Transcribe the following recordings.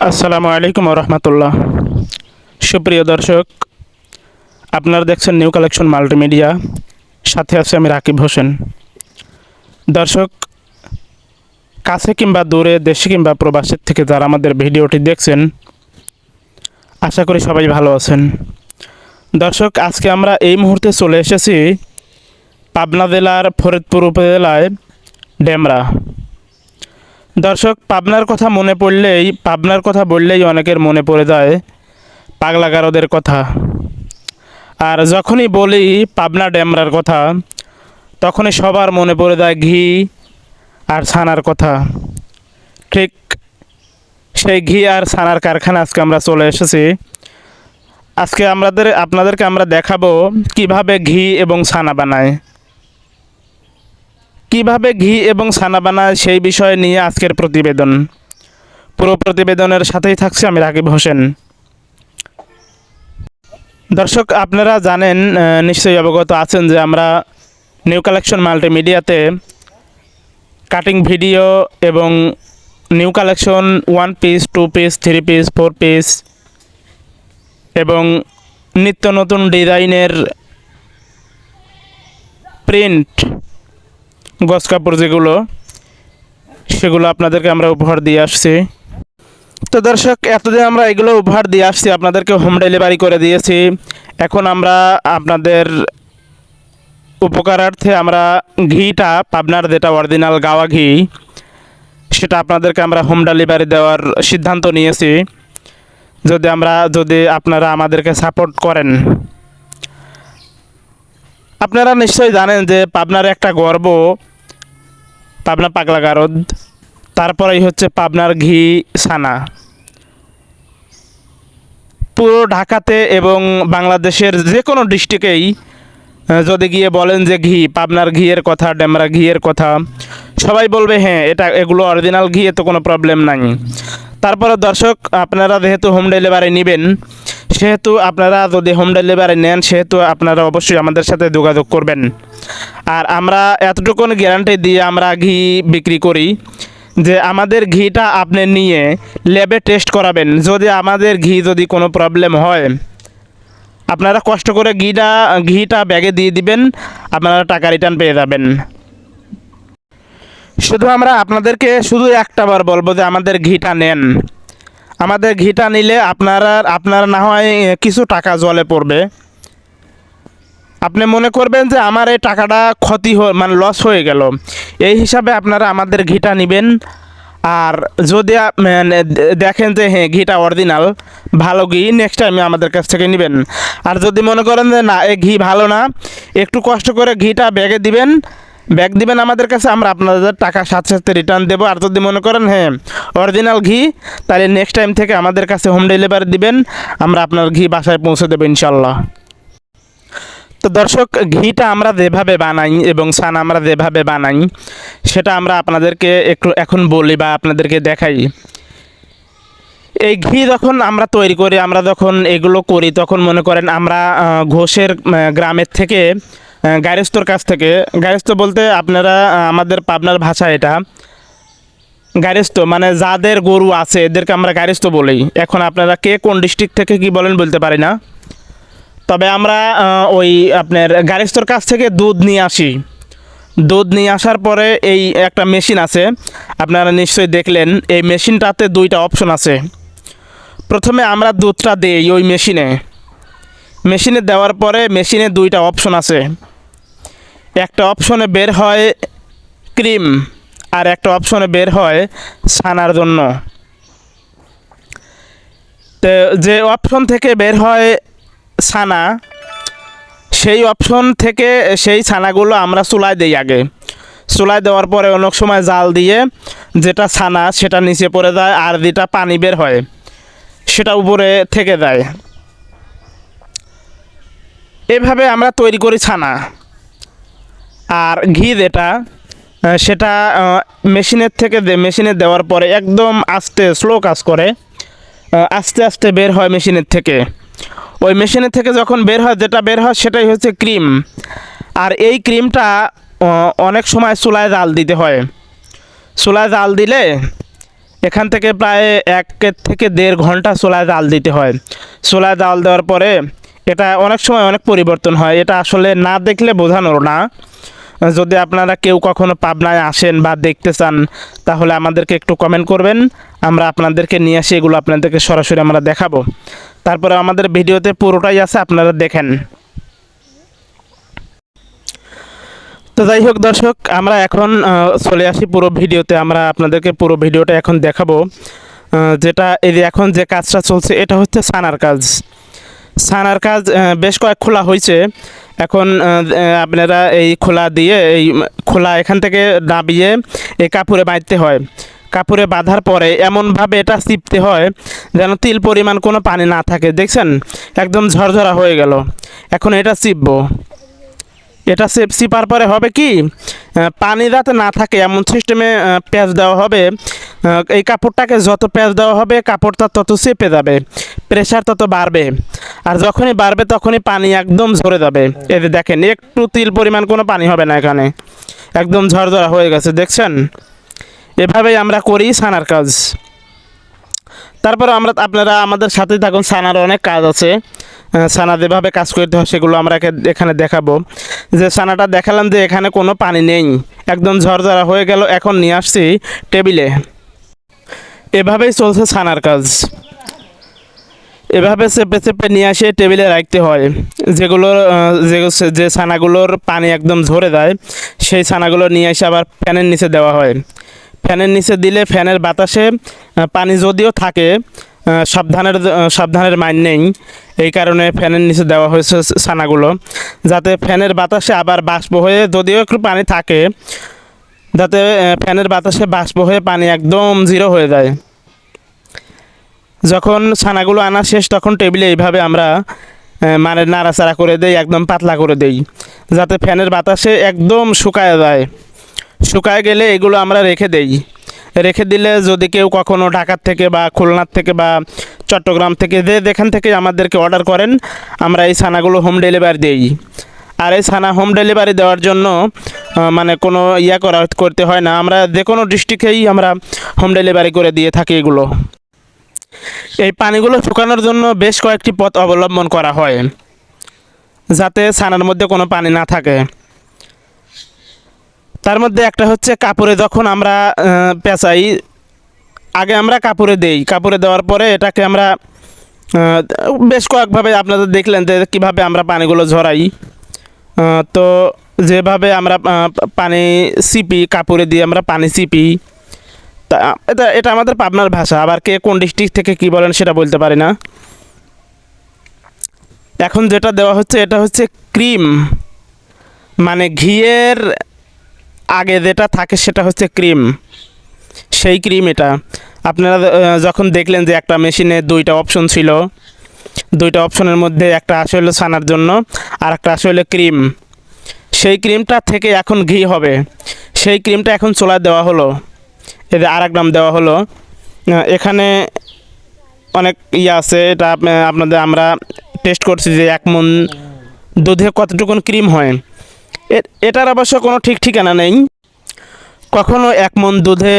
আসসালামু আলাইকুম রহমতুল্লাহ। সুপ্রিয় দর্শক, আপনারা দেখছেন নিউ কালেকশন মাল্টিমিডিয়া, সাথে আছে আমি রাকিব হোসেন। দর্শক, কাছে কিংবা দূরে, দেশে কিংবা প্রবাসের থেকে যারা আমাদের ভিডিওটি দেখছেন, আশা করি সবাই ভালো আছেন। দর্শক, আজকে আমরা এই মুহূর্তে চলে এসেছি পাবনা জেলার ফরিদপুর উপজেলায় ডেমরা। দর্শক, পাবনার কথা বললেই অনেকের মনে পড়ে যায় পাগলা গারদের কথা। আর যখনই বলি পাবনা ডেমরার কথা, তখনই সবার মনে পড়ে যায় ঘি আর ছানার কথা। ঠিক সেই ঘি আর ছানার কারখানা আজকে আমরা চলে এসেছি। আজকে আপনাদেরকে আমরা দেখাবো কিভাবে ঘি এবং ছানা বানায়, সেই বিষয় নিয়ে আজকের প্রতিবেদন। পুরো প্রতিবেদনের সাথেই থাকছে আমি রাকিব হোসেন। দর্শক, আপনারা জানেন, নিশ্চয়ই অবগত আছেন যে আমরা নিউ কালেকশন মাল্টিমিডিয়াতে কাটিং ভিডিও এবং new collection 1 piece, 2 piece, 3 piece, 4 piece এবং নিত্য নতুন ডিজাইনের প্রিন্ট গস কাপড় সেগুলো আপনাদেরকে আমরা উপহার দিয়ে আসছি। তো দর্শক, এতদিন আমরা এগুলো উপহার দিয়ে আসছি, আপনাদেরকে হোম ডেলিভারি করে দিয়েছি। এখন আমরা আপনাদের উপকারার্থে আমরা ঘিটা, পাবনার যেটা অরিজিনাল গাওয়া ঘি, সেটা আপনাদেরকে আমরা হোম ডেলিভারি দেওয়ার সিদ্ধান্ত নিয়েছি। যদি আপনারা আমাদেরকে সাপোর্ট করেন। আপনারা নিশ্চয়ই জানেন যে পাবনার একটা গর্ব পাবনা পাগলা গারদ, তারপরেই হচ্ছে পাবনার ঘি ছানা। পুরো ঢাকাতে এবং বাংলাদেশের যে কোনো ডিস্ট্রিক্টেই যদি গিয়ে বলেন যে পাবনার ঘিয়ের কথা, ডেমরা ঘিয়ের কথা, সবাই বলবে হ্যাঁ, এগুলো অরিজিনাল ঘি, এতে কোনো প্রবলেম নাই। তারপরে দর্শক, আপনারা যেহেতু হোম ডেলিভারি নেবেন, সেহেতু আপনারা যদি হোম ডেলিভারি নেন, সেহেতু আপনারা অবশ্যই আমাদের সাথে যোগাযোগ করবেন। আর আমরা এতটুকুন গ্যারান্টি দিয়ে আমরা ঘি বিক্রি করি যে আমাদের ঘিটা আপনি নিয়ে ল্যাবে টেস্ট করাবেন। যদি আমাদের যদি কোনো প্রবলেম হয়, আপনারা কষ্ট করে ঘিটা ব্যাগে দিয়ে দিবেন, আপনারা টাকা রিটার্ন পেয়ে যাবেন। আমরা আপনাদেরকে শুধু একটা বার বলবো যে আমাদের ঘিটা নেন। আমাদের ঘিটা নিলে আপনারা না হয় কিছু টাকা জলে পড়বে। আপনি মনে করবেন যে আমার এই টাকাটা মানে লস হয়ে গেল, এই হিসাবে আপনারা আমাদের ঘিটা নেবেন। আর যদি দেখেন যে হ্যাঁ, ঘিটা অরিজিনাল ভালো ঘি, নেক্সট টাইমে আমাদের কাছ থেকে নেবেন। আর যদি মনে করেন যে না, এই ঘি ভালো না, একটু কষ্ট করে ঘিটা ব্যাগ দিবেন আমাদের কাছে, আমরা আপনাদের টাকা সাথে সাথে রিটার্ন দেবো। আর যদি মনে করেন হ্যাঁ, অরিজিনাল ঘি, তাহলে নেক্সট টাইম থেকে আমাদের কাছে হোম ডেলিভারি দিবেন, আমরা আপনার ঘি বাসায় পৌঁছে দেবো ইনশাল্লাহ। তো দর্শক, ঘিটা আমরা যেভাবে বানাই এবং ছানা আমরা যেভাবে বানাই, সেটা আমরা আপনাদেরকে এখন বলি বা আপনাদেরকে দেখাই। এই ঘি যখন আমরা তৈরি করি, আমরা যখন এগুলো করি, তখন মনে করেন আমরা ঘোষের গ্রামের থেকে, গায়স্থর কাছ থেকে, গায়স্থ বলতে আপনারা আমাদের পাবনার ভাষা এটা গায়স্থ, মানে যাদের গরু আছে এদেরকে আমরা গায়স্থ বলি। এখন আপনারা কে কোন ডিস্ট্রিক্ট থেকে কি বলেন বলতে পারি না, তবে আমরা ওই আপনার গায়স্থর কাছ থেকে দুধ নিয়ে আসি। দুধ নিয়ে আসার পরে এই একটা মেশিন আছে, আপনারা নিশ্চয়ই দেখলেন। এই মেশিনটাতে দুইটা অপশন আছে। প্রথমে আমরা দুধটা দিই ওই মেশিনে দেওয়ার পরে মেশিনে দুইটা অপশন আছে। একটা অপশনে বের হয় ক্রিম, আর একটা অপশনে বের হয় ছানার জন্য। তো যে অপশন থেকে বের হয় ছানা, সেই অপশন থেকে সেই ছানাগুলো আমরা চুলায় দিই। আগে চুলায় দেওয়ার পরে অনেক সময় জাল দিয়ে যেটা ছানা সেটা নিচে পড়ে যায়, আর যেটা পানি বের হয় সেটা উপরে থেকে যায়। এভাবে আমরা তৈরি করি ছানা। আর ঘি যেটা, সেটা মেশিনে দেওয়ার পরে একদম আস্তে স্লো কাজ করে, আস্তে আস্তে বের হয় মেশিনের থেকে। ওই মেশিনের থেকে যখন যেটা বের হয় সেটাই হচ্ছে ক্রিম। আর এই ক্রিমটা অনেক সময় চুলায় জাল দিতে হয়। চুলায় জাল দিলে এখান থেকে প্রায় 1 থেকে 1.5 ঘন্টা চুলায় জাল দিতে হয়। চুলায় জাল দেওয়ার পরে এটা অনেক সময় অনেক পরিবর্তন হয়, এটা আসলে না দেখলে বোঝানোর না। যদি আপনারা কেউ কখনো পাবনায় আসেন বা দেখতে চান তাহলে আমাদেরকে একটু কমেন্ট করবেন, আমরা আপনাদেরকে নিয়ে আসি, এগুলো আপনাদেরকে সরাসরি আমরা দেখাবো। তারপরে আমাদের ভিডিওতে পুরোটাই আছে, আপনারা দেখেন। তো যাই হোক দর্শক, আমরা এখন চলে আসি পুরো ভিডিওতে। আমরা আপনাদেরকে পুরো ভিডিওটা এখন দেখাবো। যেটা এই যে এখন যে কাজটা চলছে এটা হচ্ছে ছানার কাজ। ছানার কাজ বেশ কয়েক খোলা হয়েছে। এখন আপনারা এই খোলা দিয়ে এই খোলা এখান থেকে নামিয়ে এই কাপড়ে বাঁধতে হয়। কাপড়ে বাঁধার পরে এমনভাবে এটা চিপতে হয় যেন তিল পরিমাণ কোনো পানি না থাকে। দেখছেন একদম ঝরঝরা হয়ে গেল। এখন এটা চিপবো। এটা চিপার পরে হবে কি, পানি যাতে না থাকে এমন সিস্টেমে প্যাঁচ দেওয়া হবে। এই কাপড়টাকে যত প্যাঁচ দেওয়া হবে কাপড়টা তত চেপে যাবে, প্রেশার তত বাড়বে। আর যখনই বাড়বে তখনই পানি একদম ঝরে যাবে। এই যে দেখেন একটু তিল পরিমাণ কোনো পানি হবে না, এখানে একদম ঝরঝরা হয়ে গেছে। দেখছেন এভাবেই আমরা করি ছানার কাজ। তারপরে আপনারা আমাদের সাথেই থাকুন, ছানার অনেক কাজ আছে। ছানা যেভাবে কাজ করতে হয় সেগুলো আমরা এখানে দেখাবো। যে ছানাটা দেখালাম যে এখানে কোনো পানি নেই, একদম ঝরঝরা হয়ে গেল। এখন নিয়ে আসছি টেবিলে। এভাবেই চলছে ছানার কাজ। এভাবে চেপে চেপে নিয়ে আসে টেবিলে রাখতে হয়। যেগুলোর যে ছানাগুলোর পানি একদম ঝরে যায় সেই ছানাগুলো নিয়ে এসে আবার ফ্যানের নিচে দেওয়া হয়। ফ্যানের নিচে দিলে ফ্যানের বাতাসে পানি যদিও থাকে, সাবধানের মাইন নেই, এই কারণে ফ্যানের নিচে দেওয়া হয়েছে ছানাগুলো, যাতে ফ্যানের বাতাসে আবার বাষ্প হয়ে যদিও একটু পানি থাকে, যাতে ফ্যানের বাতাসে বাষ্প হয়ে পানি একদম জিরো হয়ে যায়। যখন ছানাগুলো আনা শেষ তখন টেবিলে এইভাবে আমরা মানে নাড়াচাড়া করে দেই, একদম পাতলা করে দেই, যাতে ফ্যানের বাতাসে একদম শুকায় যায়। শুকায় গেলে এগুলো আমরা রেখে দেই। রেখে দিলে যদি কেউ কখনো ঢাকার থেকে বা খুলনার থেকে বা চট্টগ্রাম থেকে যেখান থেকে আমাদেরকে অর্ডার করেন, আমরা এই ছানাগুলো হোম ডেলিভারি দিই। আর এই ছানা হোম ডেলিভারি দেওয়ার জন্য মানে কোনো করতে হয় না, আমরা যে কোনো ডিস্ট্রিক্টেই আমরা হোম ডেলিভারি করে দিয়ে থাকি এগুলো। এই পানিগুলো শুকানোর জন্য বেশ কয়েকটি পথ অবলম্বন করা হয়, যাতে ছানার মধ্যে কোনো পানি না থাকে। তার মধ্যে একটা হচ্ছে কাপড়ে যখন আমরা পেঁচাই, আগে আমরা কাপড়ে দেই, কাপড়ে দেওয়ার পরে এটাকে আমরা বেশ কয়েকভাবে আপনাদের দেখলেন যে কীভাবে আমরা পানিগুলো ঝরাই। তো যেভাবে আমরা পানি চিপি, কাপড়ে দিয়ে আমরা পানি চিপি, তা এটা আমাদের পাবনার ভাষা। আবার কে কোন ডিস্ট্রিক্ট থেকে কী বলেন সেটা বলতে পারি না। এখন যেটা দেওয়া হচ্ছে এটা হচ্ছে ক্রিম, মানে ঘিয়ের আগে যেটা থাকে সেটা হচ্ছে ক্রিম, সেই ক্রিম। এটা আপনারা যখন দেখলেন যে একটা মেশিনে 2টা অপশন ছিল, 2টা অপশনের মধ্যে একটা আসে হলো ছানার জন্য আর একটা আসে হলো ক্রিম। সেই ক্রিমটা থেকে এখন ঘি হবে। সেই ক্রিমটা এখন চুলায় দেওয়া হলো, এদের আর এক নাম দেওয়া হলো। এখানে অনেক আছে, এটা আমরা টেস্ট করছি যে 1 মণ দুধে কতটুকুন ক্রিম হয়। এটার অবশ্য কোনো ঠিক ঠিকানা নেই। কখনো 1 মণ দুধে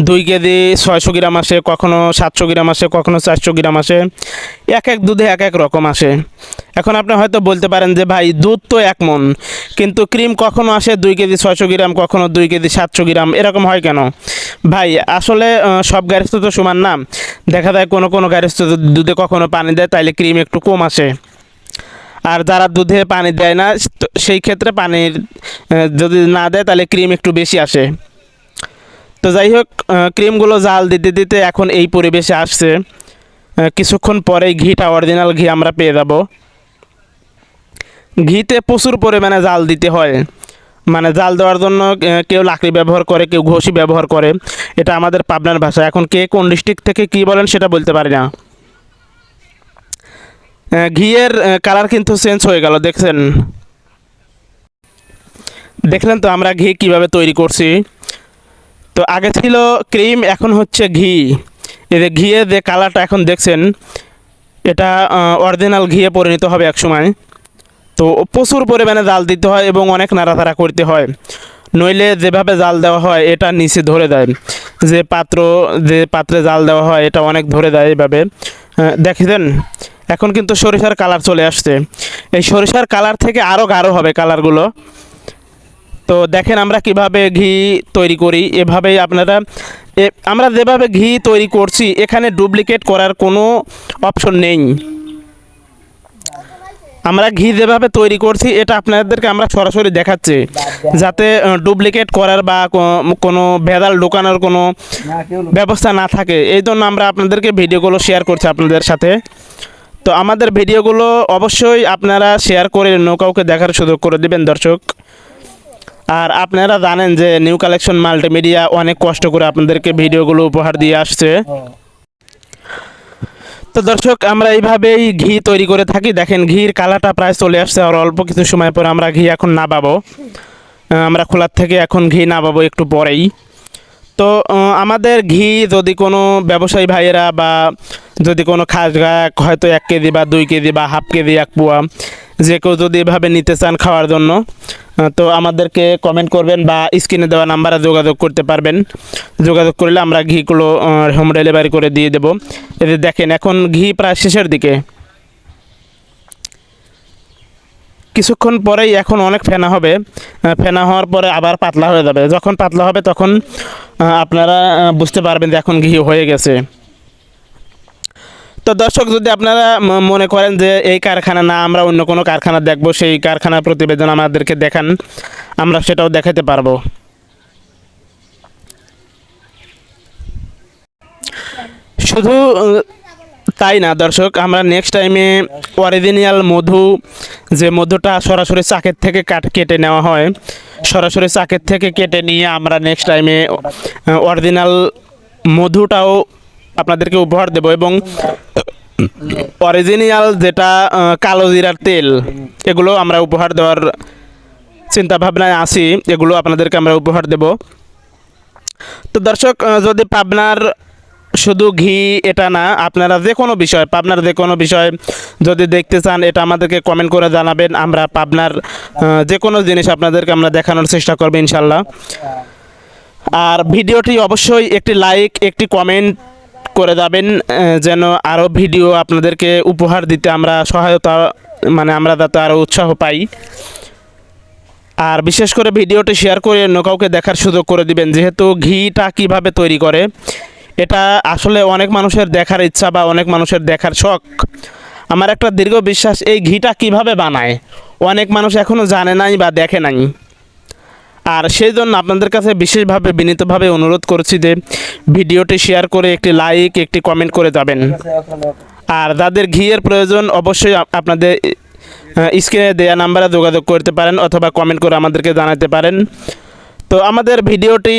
2 কেজি 600 গ্রাম আসে, কখনো 700 গ্রাম আসে, কখনো 400 গ্রাম আসে। এক দুধে এক রকম আসে। এখন আপনি হয়তো বলতে পারেন যে ভাই দুধ তো 1 মণ, কিন্তু ক্রিম কখনো আসে 2 কেজি 600 গ্রাম, কখনো 2 কেজি 700 গ্রাম, এরকম হয় কেন? ভাই আসলে সব গাড়িস্থ তো সমান না। দেখা যায় কোনো গাড়িস্থ দুধে কখনো পানি দেয় তাইলে ক্রিম একটু কম আসে, আর যারা দুধে পানি দেয় না সেই ক্ষেত্রে পানির যদি না দেয় তাহলে ক্রিম একটু বেশি আসে। তো যাই হোক, ক্রিমগুলো জাল দিতে দিতে এখন এই পরিবেশে আসছে। কিছুক্ষণ পরেই ঘিটা, অরিজিনাল ঘি আমরা পেয়ে যাব। ঘিতে প্রচুর পরিমাণে জাল দিতে হয়, মানে জাল দেওয়ার জন্য কেউ লাকড়ি ব্যবহার করে, কেউ ঘষি ব্যবহার করে। এটা আমাদের পাবনার ভাষা। এখন কে কোন ডিস্ট্রিক্ট থেকে কী বলেন সেটা বলতে পারি না। ঘিয়ের কালার কিন্তু চেঞ্জ হয়ে গেল, দেখলেন তো আমরা ঘি কিভাবে তৈরি করছি। তো আগে ছিল ক্রিম, এখন হচ্ছে ঘি। এদের ঘিয়ের যে কালারটা এখন দেখছেন, এটা অরিজিনাল ঘিয়ে পরিণত হবে এক সময়। তো প্রচুর পরিমাণে জাল দিতে হয় এবং অনেক নাড়াচাড়া করতে হয়, নইলে যেভাবে জাল দেওয়া হয় এটা নিচে ধরে দেয়। যে পাত্রে জাল দেওয়া হয় এটা অনেক ধরে দেয় এইভাবে। দেখেছেন এখন কিন্তু সরিষার কালার চলে আসছে। এই সরিষার কালার থেকে আরও গাঢ় হবে কালারগুলো। তো দেখেন আমরা কিভাবে ঘি তৈরি করি, এভাবেই আপনারা আমরা যেভাবে ঘি তৈরি করছি এখানে ডুপ্লিকেট করার কোনো অপশন নেই। আমরা ঘি যেভাবে তৈরি করছি এটা আপনাদেরকে আমরা সরাসরি দেখাচ্ছি, যাতে ডুপ্লিকেট করার বা কোনো ভেজাল ঢোকানোর কোনো ব্যবস্থা না থাকে। এই জন্য আমরা আপনাদেরকে ভিডিওগুলো শেয়ার করছি আপনাদের সাথে। তো আমাদের ভিডিওগুলো অবশ্যই আপনারা শেয়ার করে অন্য কাউকে দেখার সুযোগ করে দেবেন দর্শক। আর আপনারা জানেন যে নিউ কালেকশন মাল্টিমিডিয়া অনেক কষ্ট করে আপনাদেরকে ভিডিওগুলো উপহার দিয়ে আসছে। তো দর্শক আমরা এইভাবেই ঘি তৈরি করে থাকি। দেখেন ঘির কালারটা প্রায় চলে আসছে, আর অল্প কিছু সময় পরে আমরা ঘি এখন নামাবো। আমরা খোলার থেকে এখন ঘি নামাবো একটু পরেই। তো আমাদের ঘি যদি কোনো ব্যবসায়ী ভাইয়েরা বা যদি কোনো খাস গায়ক হয়তো 1 কেজি বা 2 কেজি বা হাফ কেজি 1 পোয়া যে কেউ যদি এভাবে নিতে চান খাওয়ার জন্য, তো আমাদেরকে কমেন্ট করবেন বা স্ক্রিনে দেওয়া নাম্বারে যোগাযোগ করতে পারবেন। যোগাযোগ করলে আমরা ঘিগুলো হোম ডেলিভারি করে দিয়ে দেবো। এই দেখেন এখন ঘি প্রায় শেষের দিকে, কিছুক্ষণ পরেই এখন অনেক ফেনা হবে। ফেনা হওয়ার পরে আবার পাতলা হয়ে যাবে। যখন পাতলা হবে তখন আপনারা বুঝতে পারবেন যে এখন ঘি হয়ে গেছে। তো দর্শক যদি আপনারা মনে করেন যে এই কারখানা না আমরা অন্য কোনো কারখানা দেখব, সেই কারখানার প্রতিবেদন আমাদেরকে দেখান, আমরা সেটাও দেখাতে পারবো। শুধু তাই না দর্শক, আমরা নেক্সট টাইমে অরিজিনাল মধু, যে মধুটা সরাসরি চাকের থেকে কেটে নেওয়া হয়, সরাসরি চাকের থেকে কেটে নিয়ে আমরা নেক্সট টাইমে অরিজিনাল মধুটাও আপনাদেরকে উপহার দেব। এবং অরিজিনাল যেটা কালো জিরার তেল, এগুলো আমরা উপহার দেওয়ার চিন্তা ভাবনায় আছি, এগুলো আপনাদেরকে আমরা উপহার দেব। তো দর্শক যদি পাবনার শুধু ঘি এটা না, আপনারা যে কোনো বিষয়, পাবনার যে কোনো বিষয় যদি দেখতে চান এটা আমাদেরকে কমেন্ট করে জানাবেন। আমরা পাবনার যে কোনো জিনিস আপনাদেরকে আমরা দেখানোর চেষ্টা করব ইনশাল্লাহ। আর ভিডিওটি অবশ্যই একটি লাইক একটি কমেন্ট করে যাবেন, যেন আরও ভিডিও আপনাদেরকে উপহার দিতে আমরা সহায়তা, মানে আমরা যাতে আরও উৎসাহ পাই। আর বিশেষ করে ভিডিওটি শেয়ার করে অন্য কাউকে দেখার সুযোগ করে দিবেন, যেহেতু ঘিটা কিভাবে তৈরি করে এটা আসলে অনেক মানুষের দেখার ইচ্ছা বা অনেক মানুষের দেখার শখ। আমার একটা দীর্ঘ বিশ্বাস, এই ঘিটা কিভাবে বানায় অনেক মানুষ এখনও জানে নাই বা দেখে নাই। আর সেই জন্য আপনাদের কাছে বিশেষভাবে বিনীতভাবে অনুরোধ করছি যে ভিডিওটি শেয়ার করে একটি লাইক একটি কমেন্ট করে যাবেন। আর যাদের ঘিয়ের প্রয়োজন অবশ্যই আপনাদের স্ক্রিনে দেওয়া নাম্বারে যোগাযোগ করতে পারেন অথবা কমেন্ট করে আমাদেরকে জানাতে পারেন। তো আমাদের ভিডিওটি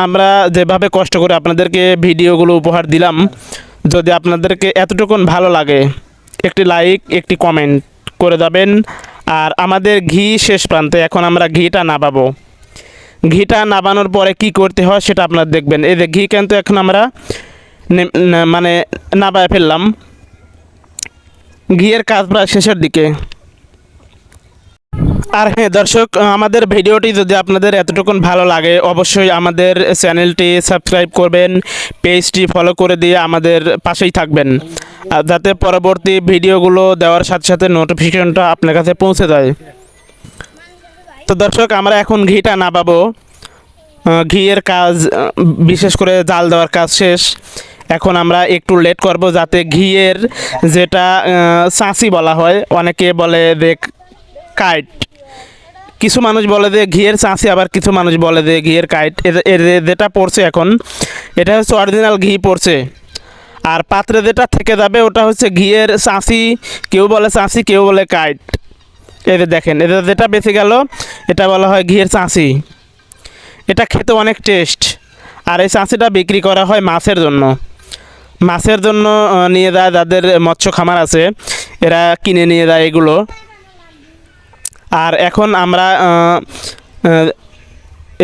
আমরা যেভাবে কষ্ট করে আপনাদেরকে ভিডিওগুলো উপহার দিলাম, যদি আপনাদেরকে এতটুকুন ভালো লাগে একটি লাইক একটি কমেন্ট করে যাবেন। আর আমাদের ঘি শেষ প্রান্তে, এখন আমরা ঘিটা নামাবো। ঘিটা নামানোর পরে কি করতে হয় সেটা আপনারা দেখবেন। এই যে ঘি কিন্তু এখন আমরা মানে নামায় ফেললাম, ঘিয়ের কাজ প্রায় শেষের দিকে। আর হ্যাঁ দর্শক, আমাদের ভিডিওটি যদি আপনাদের এতটুকুন ভালো লাগে অবশ্যই আমাদের চ্যানেলটি সাবস্ক্রাইব করবেন, পেজটি ফলো করে দিয়ে আমাদের পাশেই থাকবেন, যাতে পরবর্তী ভিডিওগুলো দেওয়ার সাথে সাথে নোটিফিকেশনটা আপনার কাছে পৌঁছে যায়। তো দর্শক আমরা এখন ঘিটা নামাবো। ঘিয়ের কাজ বিশেষ করে জাল দেওয়ার কাজ শেষ। এখন আমরা একটু লেট করব, যাতে ঘিয়ের যেটা চাঁচি বলা হয়, অনেকে বলে যে কাইট, কিছু মানুষ বলে যে ঘিয়ের চাঁচি, আবার কিছু মানুষ বলে যে ঘিয়ের কাইট। এর যেটা পড়ছে এখন এটা হচ্ছে অরিজিনাল ঘি পড়ছে। আর পাত্রে যেটা থেকে যাবে ওটা হচ্ছে ঘিয়ের চাঁচি, কেউ বলে চাঁচি কেউ বলে কাইট। এই যে দেখেন এটা যেটা বেঁচে গেল এটা বলা হয় ঘিয়ের চাঁচি। এটা খেতে অনেক টেস্ট। আর এই চাঁচিটা বিক্রি করা হয় মাছের জন্য, মাছের জন্য নিয়ে যায় যাদের মৎস্য খামার আছে, এরা কিনে নিয়ে যায় এগুলো। আর এখন আমরা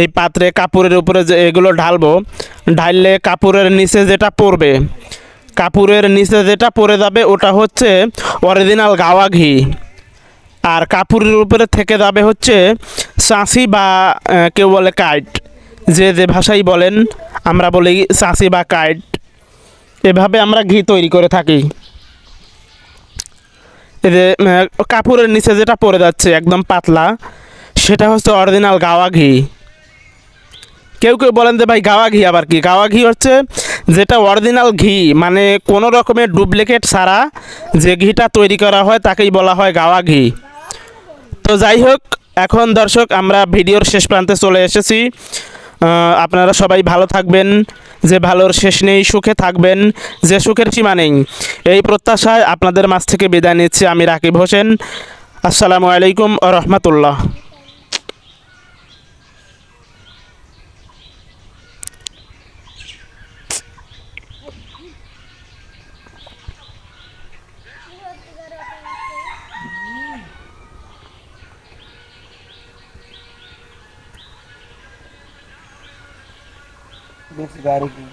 এই পাত্রে কাপড়ের উপরে যে এগুলো ঢালবো, ঢাললে কাপড়ের নিচে যেটা পড়বে, কাপড়ের নিচে যেটা পড়ে যাবে ওটা হচ্ছে অরিজিনাল গাওয়া ঘি। আর কাপড়ের উপরে থেকে যাবে হচ্ছে চাঁচি বা কেউ বলে কাইট, যে যে ভাষাই বলেন, আমরা বলি চাষি বা কাইট। এভাবে আমরা ঘি তৈরি করে থাকি। এই যে কাপড়ের নিচে যেটা পড়ে যাচ্ছে একদম পাতলা, সেটা হচ্ছে অরিজিনাল গাওয়া ঘি। কেউ কেউ বলেন যে ভাই গাওয়া ঘি আবার কি? গাওয়া ঘি হচ্ছে যেটা অরিজিনাল ঘি, মানে কোনো রকমের ডুপ্লিকেট ছাড়া যে ঘিটা তৈরি করা হয় তাকেই বলা হয় গাওয়া ঘি। তো যাই হোক, এখন দর্শক আমরা ভিডিওর শেষ প্রান্তে চলে এসেছি। আপনারা সবাই ভালো থাকবেন, যে ভালোর শেষ নেই, সুখে থাকবেন যে সুখের সীমা নেই, এই প্রত্যাশায় আপনাদের মাঝ থেকে বিদায় নিচ্ছি আমি রাকিব হোসেন। আসসালামু আলাইকুম ওয়া রাহমাতুল্লাহ। बेच गाड़ी की